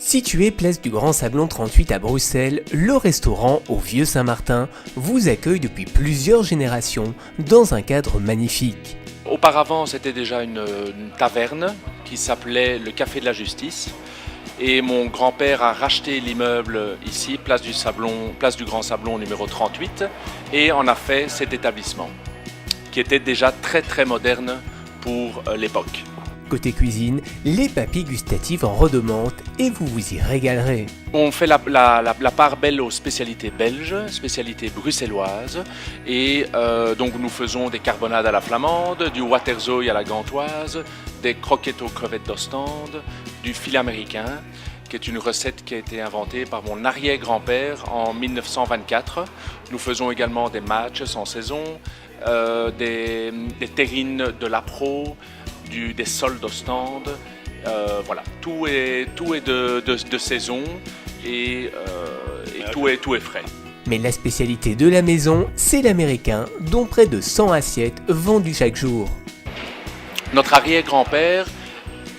Situé place du Grand Sablon 38 à Bruxelles, le restaurant au Vieux Saint-Martin vous accueille depuis plusieurs générations dans un cadre magnifique. Auparavant, c'était déjà une taverne qui s'appelait le Café de la Justice. Et mon grand-père a racheté l'immeuble ici, place du Grand Sablon numéro 38, et en a fait cet établissement, qui était déjà très très moderne pour l'époque. Côté cuisine, les papilles gustatives en redemandent et vous vous y régalerez. On fait la part belle aux spécialités belges, spécialités bruxelloises, et donc nous faisons des carbonades à la flamande, du waterzooi à la gantoise, des croquettes aux crevettes d'Ostende, du filet américain, qui est une recette qui a été inventée par mon arrière-grand-père en 1924. Nous faisons également des matchs en saison, des terrines de l'Apro, des sols d'Ostende, voilà, tout est de saison et tout est frais. Mais la spécialité de la maison, c'est l'américain, dont près de 100 assiettes vendues chaque jour. Notre arrière-grand-père,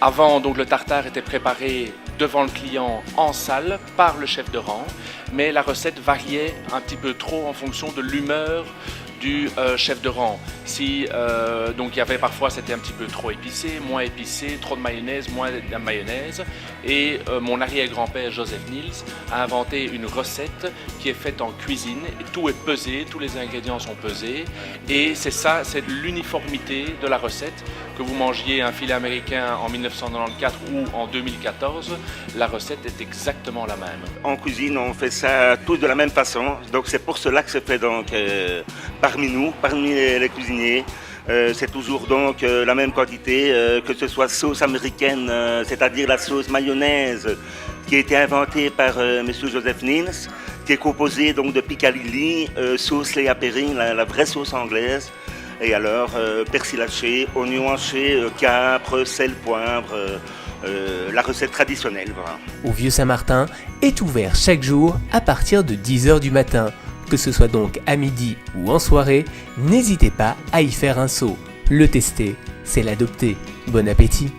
avant donc le tartare était préparé devant le client en salle par le chef de rang, mais la recette variait un petit peu trop en fonction de l'humeur du chef de rang. Donc il y avait parfois c'était un petit peu trop épicé, moins épicé, trop de mayonnaise, moins de mayonnaise. Et mon arrière-grand-père Joseph Niels a inventé une recette qui est faite en cuisine. Et tout est pesé, tous les ingrédients sont pesés. Et c'est ça, c'est l'uniformité de la recette. Que vous mangiez un filet américain en 1994 ou en 2014, la recette est exactement la même. En cuisine, on fait ça tous de la même façon. Donc c'est pour cela que c'est fait donc parmi les cuisiniers. C'est toujours donc la même quantité, que ce soit sauce américaine, c'est-à-dire la sauce mayonnaise qui a été inventée par monsieur Joseph Niels, qui est composée donc de piccalilli, sauce Léa Perrine, la vraie sauce anglaise, et alors persil haché, oignon haché, capre, sel, poivre, la recette traditionnelle. Voilà. Au Vieux Saint-Martin est ouvert chaque jour à partir de 10h du matin. Que ce soit donc à midi ou en soirée, n'hésitez pas à y faire un saut. Le tester, c'est l'adopter. Bon appétit!